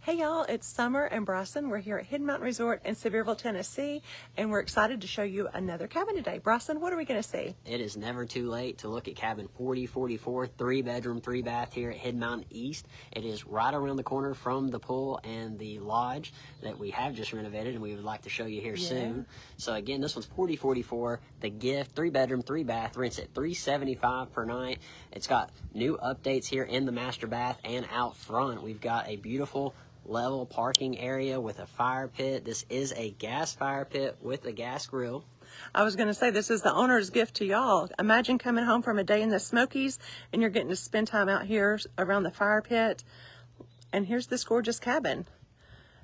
Hey y'all, it's Summer and Bryson. We're here at Hidden Mountain Resort in Sevierville, Tennessee, and we're excited to show you another cabin today. Bryson, what are we going to see? It is never too late to look at cabin 4044, 3-bedroom, 3-bath here at Hidden Mountain East. It is right around the corner from the pool and the lodge that we have just renovated, and we would like to show you here soon. So again, this one's 4044, the gift, 3-bedroom, 3-bath, rents at $375 per night. It's got new updates here in the master bath and out front. We've got a beautiful level parking area with a fire pit. This is a gas fire pit with a gas grill. I was going to say, this is the owner's gift to y'all. Imagine coming home from a day in the Smokies and you're getting to spend time out here around the fire pit. And here's this gorgeous cabin.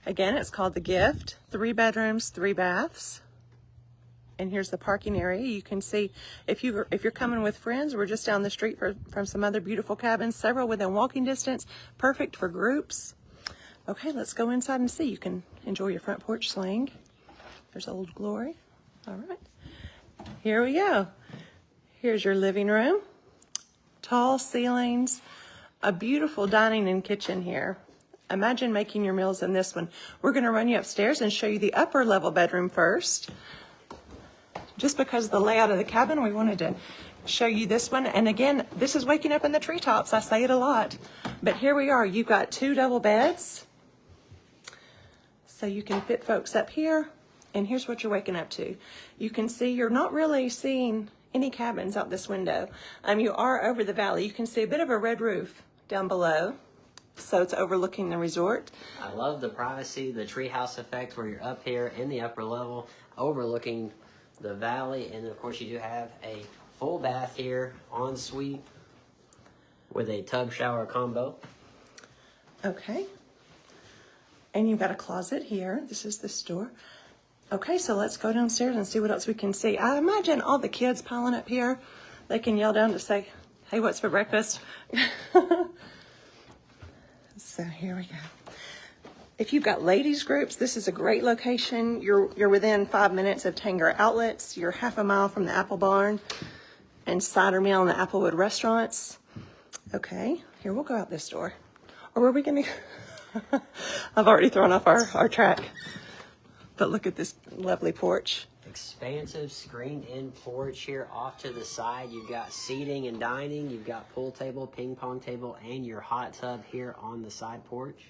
Again, it's called The Gift, 3 bedrooms, 3 baths. And here's the parking area. You can see if you're coming with friends, we're just down the street from some other beautiful cabins, several within walking distance, perfect for groups. Okay, let's go inside and see. You can enjoy your front porch swing. There's Old Glory. All right, here we go. Here's your living room. Tall ceilings, a beautiful dining and kitchen here. Imagine making your meals in this one. We're gonna run you upstairs and show you the upper level bedroom first. Just because of the layout of the cabin, we wanted to show you this one. And again, this is waking up in the treetops. I say it a lot, but here we are. You've got 2 double beds. So you can fit folks up here, and here's what you're waking up to. You can see you're not really seeing any cabins out this window. You are over the valley. You can see a bit of a red roof down below, so it's overlooking the resort. I love the privacy, the treehouse effect where you're up here in the upper level overlooking the valley, and of course you do have a full bath here, ensuite with a tub shower combo. Okay. And you've got a closet here. This is this door. Okay, so let's go downstairs and see what else we can see. I imagine all the kids piling up here. They can yell down to say, hey, what's for breakfast? So here we go. If you've got ladies groups, this is a great location. You're within 5 minutes of Tanger Outlets. You're half a mile from the Apple Barn and Cider Mill and the Applewood restaurants. Okay, here, we'll go out this door. Or were we gonna... I've already thrown off our track. But look at this lovely porch. Expansive screened-in porch here off to the side. You've got seating and dining. You've got pool table, ping pong table, and your hot tub here on the side porch.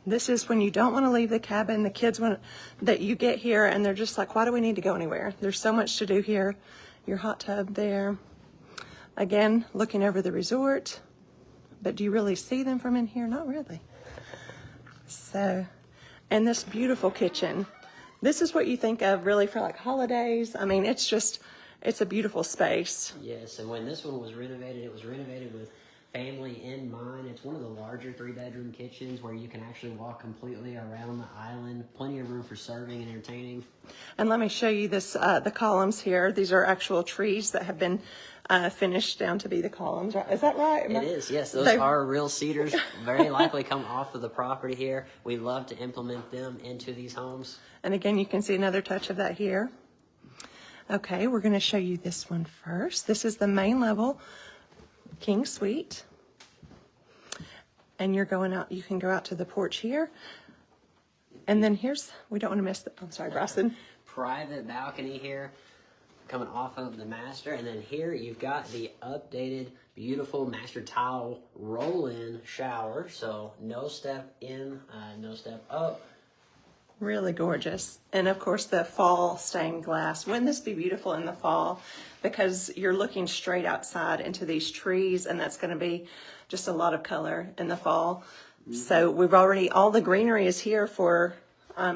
This is when you don't want to leave the cabin. The kids want that you get here and they're just like, why do we need to go anywhere? There's so much to do here. Your hot tub there. Again, looking over the resort. But do you really see them from in here? Not really. So, and this beautiful kitchen. This is what you think of really for like holidays. I mean, it's a beautiful space. Yes, and when this one was renovated, it was renovated with family in mind. It's one of the larger 3-bedroom kitchens where you can actually walk completely around the island. Plenty of room for serving and entertaining. And let me show you this, the columns here. These are actual trees that have been finished down to be the columns. Is that right? It is, yes. Those are real cedars, very likely come off of the property here. We love to implement them into these homes. And again, you can see another touch of that here. Okay, we're going to show you this one first. This is the main level king suite. And you're going out, you can go out to the porch here. And then here's, we don't want to miss the, I'm sorry, Bryson. Private balcony here coming off of the master. And then here you've got the updated, beautiful master tile roll-in shower. So no step in, no step up. Really gorgeous. And of course the fall stained glass. Wouldn't this be beautiful in the fall? Because you're looking straight outside into these trees, and that's going to be just a lot of color in the fall. So we've already, all the greenery is here for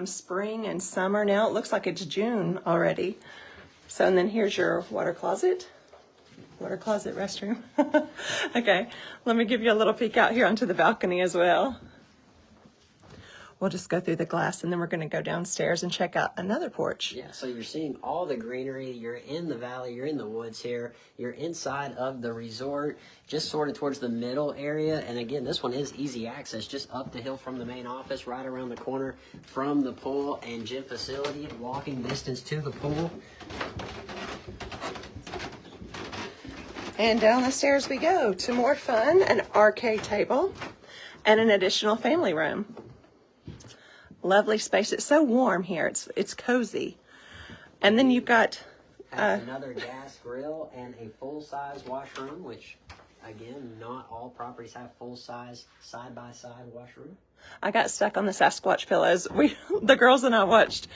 spring and summer. Now it looks like it's June already. So, and then here's your water closet restroom. Okay, let me give you a little peek out here onto the balcony as well. We'll just go through the glass, and then we're going to go downstairs and check out another porch. Yeah, so you're seeing all the greenery. You're in the valley. You're in the woods here. You're inside of the resort, just sort of towards the middle area. And again, this one is easy access, just up the hill from the main office, right around the corner from the pool and gym facility, walking distance to the pool. And down the stairs we go to more fun, an arcade table. and an additional family room. Lovely space. It's so warm here. It's cozy. And then you've got another gas grill and a full-size washroom, which, again, not all properties have full-size side-by-side washroom. I got stuck on the Sasquatch pillows. The girls and I watched,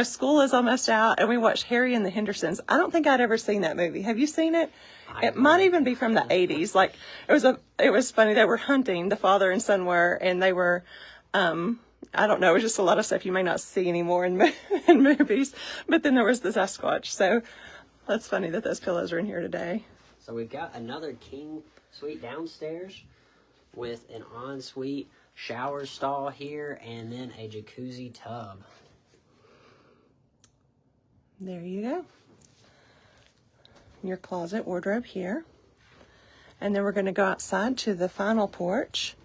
school is almost out, and we watched Harry and the Hendersons. I don't think I'd ever seen that movie. Have you seen it? It might even be from the 80s. Like, it was funny. They were hunting, the father and son were, and they were, I don't know, it was just a lot of stuff you may not see anymore in movies. But then there was the Sasquatch. So that's funny that those pillows are in here today. So we've got another king suite downstairs with an ensuite shower stall here and then a jacuzzi tub. There you go. Your closet wardrobe here. And then we're going to go outside to the final porch.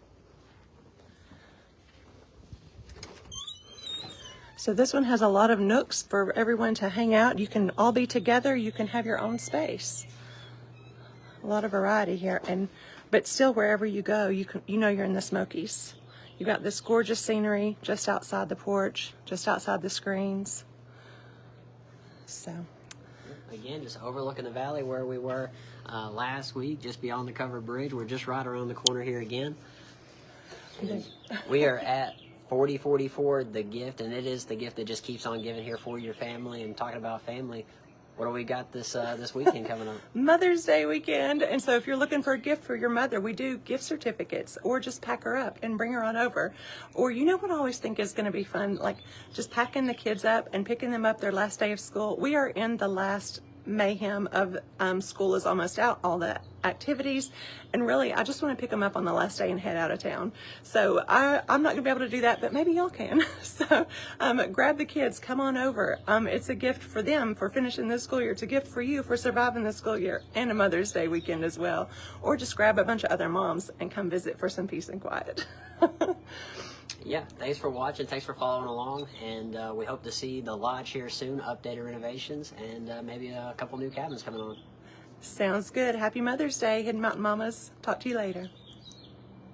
So this one has a lot of nooks for everyone to hang out. You can all be together. You can have your own space. A lot of variety here, but still wherever you go, you know you're in the Smokies. You got this gorgeous scenery just outside the porch, just outside the screens. So again, just overlooking the valley where we were last week, just beyond the covered bridge. We're just right around the corner here again. And we are at 4044 The Gift, and it is the gift that just keeps on giving here for your family. And talking about family, what do we got this weekend coming up? Mother's Day weekend. And so if you're looking for a gift for your mother, we do gift certificates, or just pack her up and bring her on over. Or you know what I always think is going to be fun? Like just packing the kids up and picking them up their last day of school. We are in the last mayhem of school is almost out, all the activities, and really I just want to pick them up on the last day and head out of town. So I'm not gonna be able to do that, but maybe y'all can. So grab the kids, come on over. It's a gift for them for finishing this school year. It's a gift for you for surviving the school year, and a Mother's Day weekend as well. Or just grab a bunch of other moms and come visit for some peace and quiet. Yeah, thanks for watching. Thanks for following along. And we hope to see the lodge here soon, updated renovations, and maybe a couple new cabins coming on. Sounds good. Happy Mother's Day, Hidden Mountain Mamas. Talk to you later.